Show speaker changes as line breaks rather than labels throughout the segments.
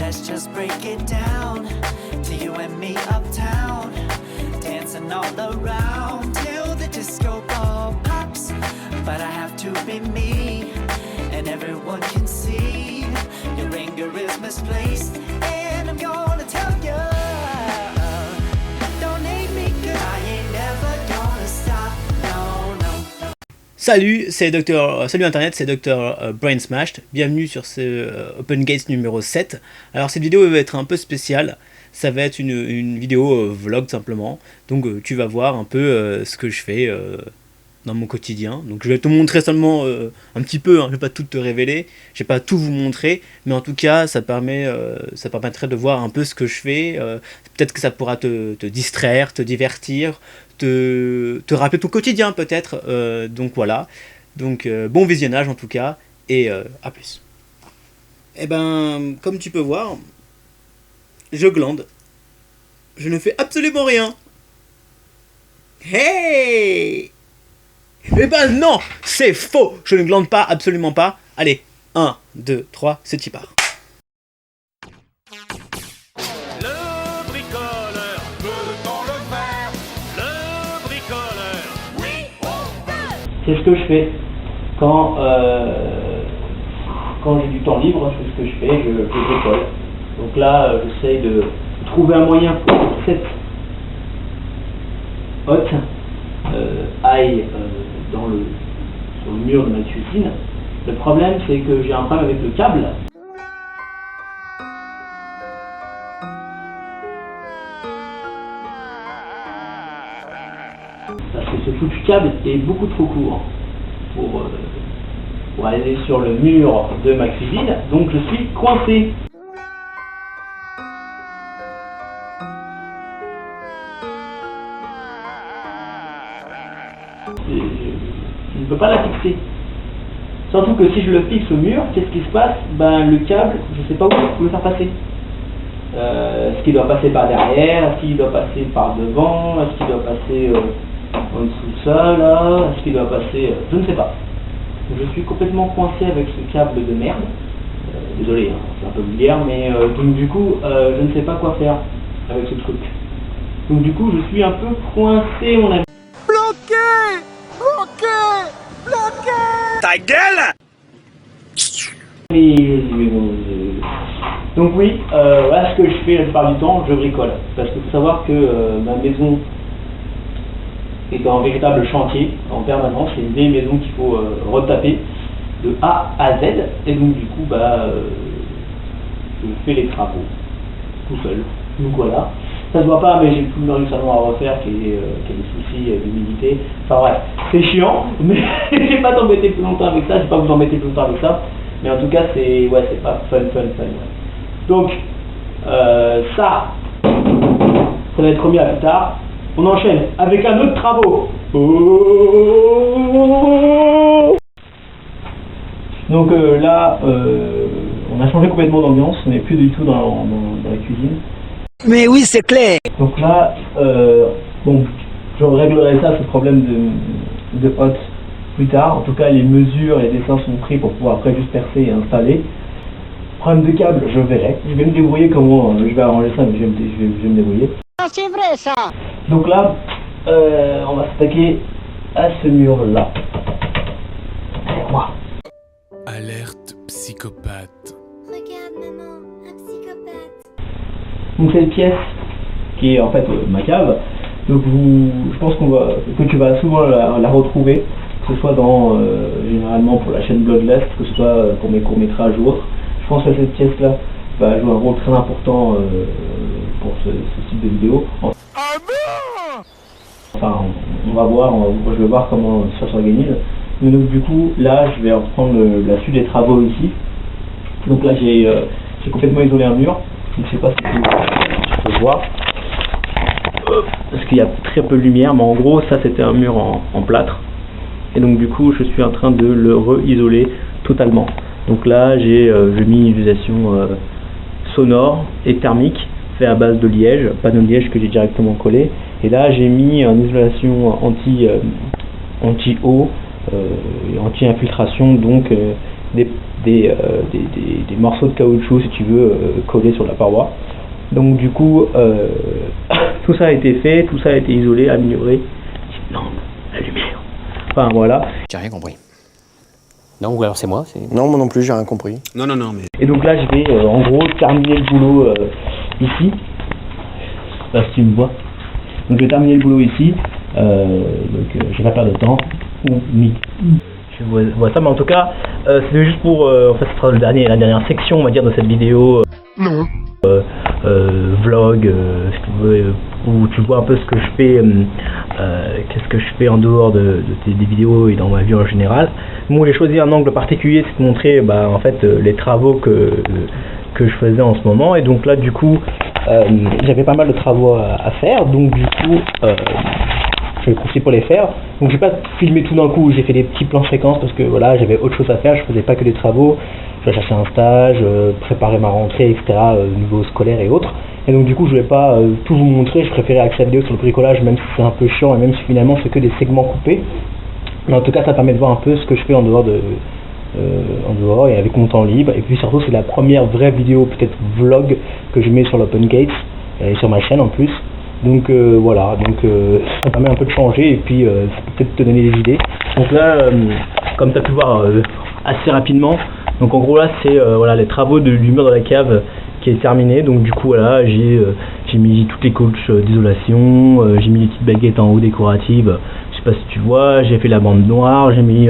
let's just break it down. To you and me uptown, dancing all around till the disco ball pops. But I have to be me, and everyone can see your anger is misplaced, and I'm gonna tell you, don't hate me 'cause I ain't never gonna stop, no, no.
Salut Internet, c'est Dr Brain Smashed. Bienvenue sur ce Open Gates numéro 7. Alors cette vidéo va être un peu spéciale. Ça va être une vidéo vlog simplement. Donc tu vas voir un peu ce que je fais dans mon quotidien. Donc je vais te montrer seulement un petit peu, je vais pas tout te révéler, je vais pas tout vous montrer, mais en tout cas ça permettrait de voir un peu ce que je fais. Peut-être que ça pourra te distraire, te divertir, te rappeler ton quotidien peut-être. Donc voilà. Donc bon visionnage en tout cas, et à plus. Et ben comme tu peux voir, je glande. Je ne fais absolument rien. Hey! Eh ben non, c'est faux. Je ne glande pas, absolument pas. Allez, 1, 2, 3, c'est y part.
Le bricoleur peut-on le faire? Le bricoleur, oui, on peut.
C'est ce que je fais quand j'ai du temps libre. C'est ce que je fais, je bricole. Donc là, j'essaye de trouver un moyen pour que cette hotte aille sur le mur de ma cuisine. Le problème, c'est que j'ai un problème avec le câble. Parce que ce foutu câble est beaucoup trop court pour aller sur le mur de ma cuisine, donc je suis coincé. Je ne peux pas la fixer. Surtout que si je le fixe au mur, qu'est-ce qui se passe? Ben, le câble, je ne sais pas où le faire passer. Est-ce qu'il doit passer par derrière? Est-ce qu'il doit passer par devant? Est-ce qu'il doit passer en dessous de ça, là? Est-ce qu'il doit passer... je ne sais pas. Je suis complètement coincé avec ce câble de merde. Désolé, hein, c'est un peu vulgaire, mais donc du coup, je ne sais pas quoi faire avec ce truc. Donc du coup, je suis un peu coincé, mon ami.
Ta gueule!
Donc oui, voilà ce que je fais la plupart du temps, je bricole. Parce qu'il faut savoir que ma maison est en véritable chantier en permanence. C'est une vieille maison qu'il faut retaper de A à Z. Et donc du coup, je fais les travaux tout seul. Donc voilà. Ça se voit pas, mais j'ai tout le mur du salon à refaire qui a des soucis d'humidité. Enfin bref, c'est chiant, mais je vais pas t'embêter plus longtemps avec ça, je vais pas vous embêter plus longtemps avec ça. Mais en tout cas, c'est pas fun. Ouais. Donc, ça va être remis à plus tard. On enchaîne avec un autre travaux. Donc là, on a changé complètement d'ambiance, on n'est plus du tout dans la cuisine.
Mais oui, c'est clair.
Donc là, je réglerai ça, ce problème de hotte plus tard. En tout cas, les mesures, les dessins sont pris pour pouvoir après juste percer et installer. Problème de câble, je verrai. Je vais me débrouiller comment je vais arranger ça, mais je vais me débrouiller.
Ah, c'est vrai ça.
Donc là, on va s'attaquer à ce mur-là. Avec moi.
Alerte psychopathe.
Regarde maman, un psychopathe.
Donc cette pièce qui est en fait ma cave. Donc je pense que tu vas souvent la retrouver, que ce soit généralement pour la chaîne Bloodlust, que ce soit pour mes courts-métrages ou autres. Je pense que cette pièce-là va jouer un rôle très important pour ce type de vidéo. Enfin, on va voir, je vais voir comment ça s'organise. Mais donc du coup, là, je vais reprendre la suite des travaux ici. Donc là, j'ai complètement isolé un mur. Donc je sais pas si tu peux voir. Parce qu'il y a très peu de lumière, mais en gros, ça c'était un mur en plâtre. Et donc du coup, je suis en train de le re-isoler totalement. Donc là, j'ai mis une isolation sonore et thermique, fait à base de liège, panneau de liège que j'ai directement collé. Et là, j'ai mis une isolation anti-eau et anti-infiltration, donc
des morceaux de caoutchouc, si tu veux, collés sur la paroi. Donc du coup, tout ça a été fait, tout ça a été isolé, amélioré. Non, la lumière. Enfin voilà.
J'ai rien compris. Non, ou alors c'est moi.
Non, moi non plus, j'ai rien compris.
Non, non, non, mais...
Et donc là, je vais en gros terminer le boulot ici. Là, si tu me vois. Donc je vais terminer le boulot ici. Je vais pas perdre de temps. Je vois ça, mais en tout cas, c'était juste pour... en fait, ce sera la dernière section, on va dire, de cette vidéo.
Non.
Vlog, si tu veux, où tu vois un peu ce que je fais, qu'est-ce que je fais en dehors des vidéos et dans ma vie en général. Bon, j'ai choisi un angle particulier, c'est de montrer en fait les travaux que je faisais en ce moment. Et donc là, du coup, j'avais pas mal de travaux à faire, donc du coup, je vais profiter pour les faire. Donc j'ai pas filmé tout d'un coup, j'ai fait des petits plans séquences parce que voilà, j'avais autre chose à faire, je faisais pas que des travaux. Je vais chercher un stage, préparer ma rentrée, etc. Niveau scolaire et autres. Et donc du coup je vais pas tout vous montrer, je préférais axer la vidéo sur le bricolage, même si c'est un peu chiant et même si finalement c'est que des segments coupés. Mais en tout cas ça permet de voir un peu ce que je fais en dehors et avec mon temps libre. Et puis surtout c'est la première vraie vidéo, peut-être vlog, que je mets sur l'Open Gates et sur ma chaîne en plus. Donc voilà, ça permet un peu de changer et puis ça peut peut-être te donner des idées. Donc là, comme tu as pu voir assez rapidement, donc en gros là c'est voilà, les travaux du mur de la cave qui est terminé. Donc du coup voilà, j'ai mis toutes les couches d'isolation, j'ai mis les petites baguettes en haut décoratives, je sais pas si tu vois, j'ai fait la bande noire, j'ai mis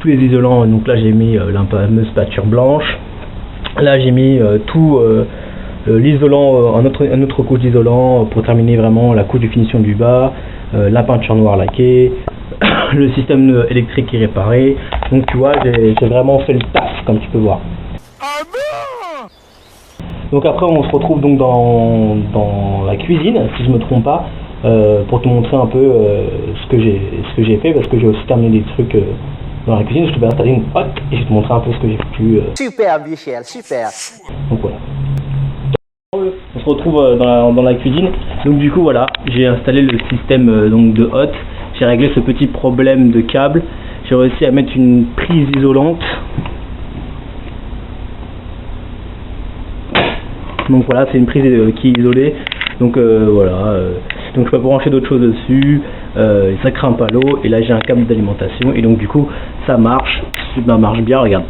tous les isolants. Donc là j'ai mis la fameuse peinture blanche, là j'ai mis tout l'isolant, un autre couche d'isolant pour terminer vraiment la couche de finition du bas, la peinture noire laquée, le système électrique qui est réparé. Donc tu vois, j'ai vraiment fait le taf, comme tu peux voir. Donc après on se retrouve donc dans la cuisine, si je me trompe pas, pour te montrer un peu ce que j'ai fait, parce que j'ai aussi terminé des trucs dans la cuisine. Je te vais installer une hotte et je vais te montrer un peu ce que j'ai foutu.
Super, Michel, super.
Donc voilà. On se retrouve dans la cuisine. Donc du coup voilà, j'ai installé le système donc de hotte. J'ai réglé ce petit problème de câble. J'ai réussi à mettre une prise isolante. Donc voilà, c'est une prise qui est isolée. Donc voilà, donc je peux brancher d'autres choses dessus. Ça craint pas l'eau. Et là j'ai un câble d'alimentation. Et donc du coup ça marche. Ça marche bien, regarde.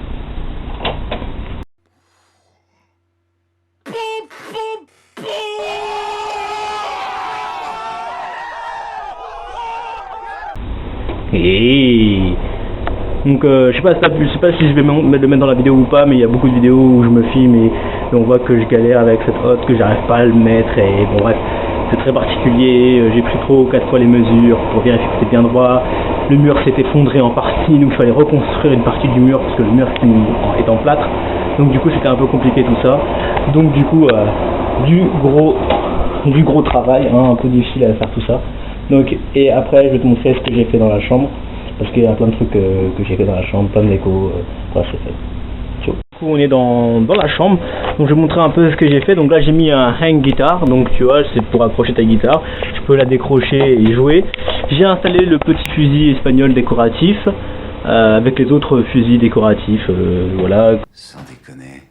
Et donc je sais pas si je vais le mettre dans la vidéo ou pas, mais il y a beaucoup de vidéos où je me filme et on voit que je galère avec cette hotte, que j'arrive pas à le mettre, et bon bref, c'est très particulier. J'ai pris 3 ou 4 fois les mesures pour vérifier que c'était bien droit. Le mur s'est effondré en partie, donc il fallait reconstruire une partie du mur parce que le mur est en plâtre, donc du coup c'était un peu compliqué tout ça. Donc du coup du gros travail, hein, un peu difficile à faire tout ça. Donc, et après je vais te montrer ce que j'ai fait dans la chambre, parce qu'il y a plein de trucs que j'ai fait dans la chambre, plein de déco, voilà, c'est fait. Du coup on est dans la chambre, donc je vais montrer un peu ce que j'ai fait. Donc là j'ai mis un hang guitar, donc tu vois c'est pour accrocher ta guitare, je peux la décrocher et jouer. J'ai installé le petit fusil espagnol décoratif, avec les autres fusils décoratifs, voilà.
Sans déconner,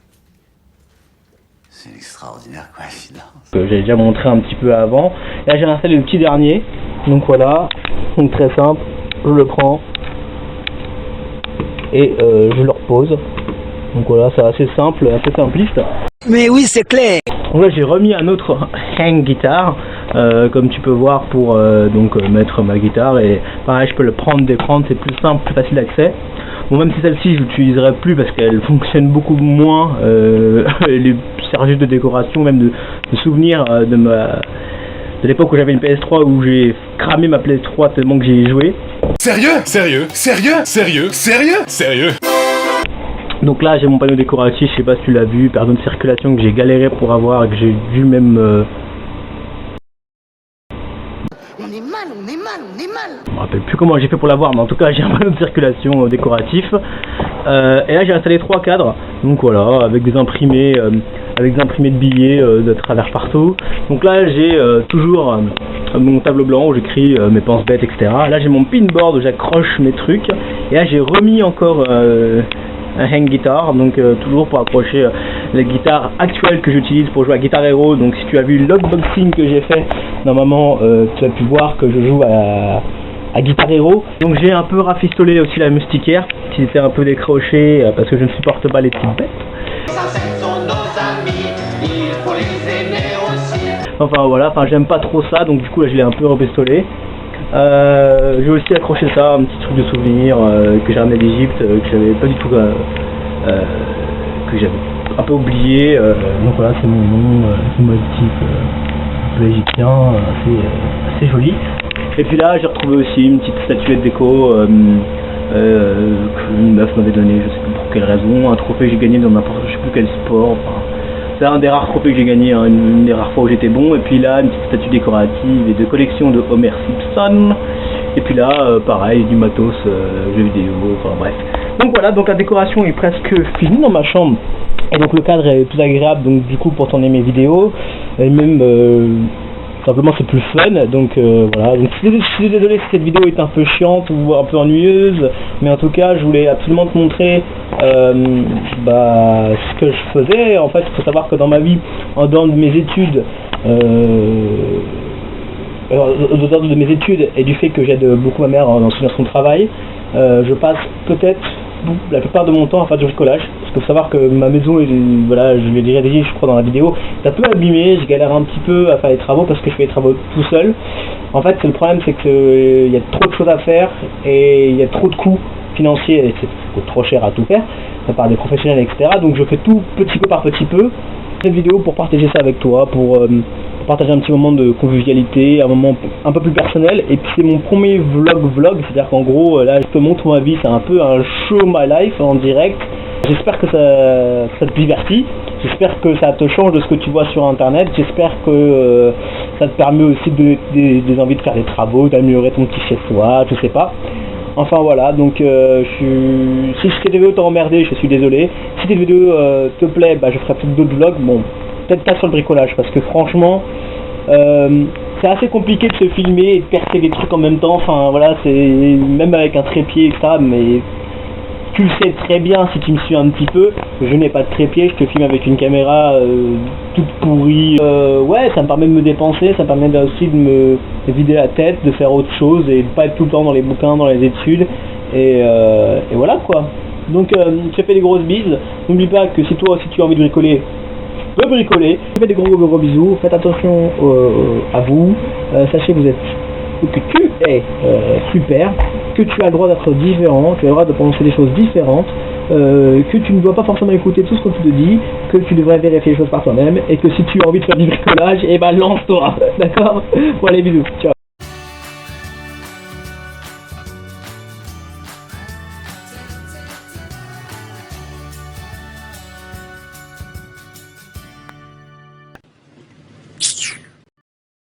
c'est une extraordinaire coïncidence.
Que j'ai déjà montré un petit peu avant. Là j'ai installé le petit dernier, donc voilà, donc très simple, je le prends et je le repose. Donc voilà, c'est assez simple, assez simpliste.
Mais oui, c'est clair.
Donc là j'ai remis un autre hang guitar, comme tu peux voir, pour mettre ma guitare, et pareil je peux le prendre, déprendre, c'est plus simple, plus facile d'accès. Bon, même si celle-ci je l'utiliserai plus parce qu'elle fonctionne beaucoup moins, elle sert juste de décoration, même de souvenir de l'époque où j'avais une PS3, où j'ai cramé ma PS3 tellement que j'y ai joué.
Sérieux? Sérieux? Sérieux? Sérieux? Sérieux? Sérieux?
Donc là j'ai mon panneau décoratif, je sais pas si tu l'as vu, perdon de circulation que j'ai galéré pour avoir et que j'ai dû même...
On est mal.
Je me rappelle plus comment j'ai fait pour l'avoir, mais en tout cas j'ai un panneau de circulation décoratif. Et là j'ai installé 3 cadres, donc voilà, avec des imprimés de billets de travers partout. Donc là j'ai toujours mon tableau blanc où j'écris mes pense-bêtes, etc. Là j'ai mon pinboard où j'accroche mes trucs. Et là j'ai remis encore un hang guitar, donc toujours pour accrocher les guitares actuelles que j'utilise pour jouer à Guitar Hero. Donc si tu as vu l'unboxing que j'ai fait, normalement tu as pu voir que je joue à Guitar Hero. Donc j'ai un peu rafistolé aussi la moustiquaire qui était un peu décrochée parce que je ne supporte pas les petites bêtes. Enfin voilà, j'aime pas trop ça, donc du coup là je l'ai un peu repistolé. J'ai aussi accroché ça, un petit truc de souvenir que j'ai ramené d'Égypte, que j'avais pas du tout, que j'avais un peu oublié. Donc voilà, c'est mon nom, c'est mon type égyptien, assez joli. Et puis là j'ai retrouvé aussi une petite statuette déco qu'une meuf m'avait donné, je sais plus pour quelle raison, un trophée que j'ai gagné dans n'importe je sais plus quel sport. C'est un des rares trophées que j'ai gagné, hein, une des rares fois où j'étais bon. Et puis là, une petite statue décorative et de collection de Homer Simpson. Et puis là, pareil, du matos, jeux vidéo, enfin bref. Donc voilà, donc la décoration est presque finie dans ma chambre. Et donc le cadre est plus agréable, donc du coup pour tourner mes vidéos. Et même, simplement c'est plus fun. Donc voilà, donc je suis désolé si cette vidéo est un peu chiante ou un peu ennuyeuse. Mais en tout cas, je voulais absolument te montrer ce que je faisais. En fait, il faut savoir que dans ma vie, en dehors de mes études, et du fait que j'aide beaucoup ma mère dans son travail, je passe peut-être la plupart de mon temps à faire du bricolage. Parce qu'il faut savoir que ma maison, voilà, je l'ai déjà dit je crois dans la vidéo, est un peu abîmée, je galère un petit peu à faire les travaux parce que je fais les travaux tout seul. En fait, le problème c'est qu'il y a trop de choses à faire et il y a trop de coûts financiers et ça coûte trop cher à tout faire par des professionnels, etc. Donc je fais tout petit peu par petit peu. Cette vidéo pour partager ça avec toi, pour partager un petit moment de convivialité, un moment un peu plus personnel. Et puis c'est mon premier vlog, c'est-à-dire qu'en gros là je te montre ma vie, c'est un peu un show my life en direct. J'espère que ça te divertit, j'espère que ça te change de ce que tu vois sur internet, j'espère que ça te permet aussi des envies de faire des travaux, d'améliorer ton petit chez-soi, je sais pas. Enfin voilà, donc si cette vidéo t'a emmerdé, je suis désolé. Si cette vidéo te plaît, je ferai peut-être d'autres vlogs, bon, peut-être pas sur le bricolage, parce que franchement, c'est assez compliqué de se filmer et de percer des trucs en même temps, enfin voilà, c'est même avec un trépied, etc., mais tu le sais très bien si tu me suis un petit peu, je n'ai pas de trépied, je te filme avec une caméra toute pourrie. Ouais, ça me permet de me dépenser, ça me permet aussi de me vider la tête, de faire autre chose et de pas être tout le temps dans les bouquins, dans les études. Et voilà quoi. Donc je te fais des grosses bises. N'oublie pas que si toi aussi tu as envie de bricoler, tu peux bricoler. Je te fais des gros bisous, faites attention à vous, sachez que vous êtes... que tu es super, que tu as le droit d'être différent, tu as le droit de penser des choses différentes, que tu ne dois pas forcément écouter tout ce qu'on te dit, que tu devrais vérifier les choses par toi-même, et que si tu as envie de faire du bricolage, lance-toi, d'accord? Bon allez, bisous, ciao.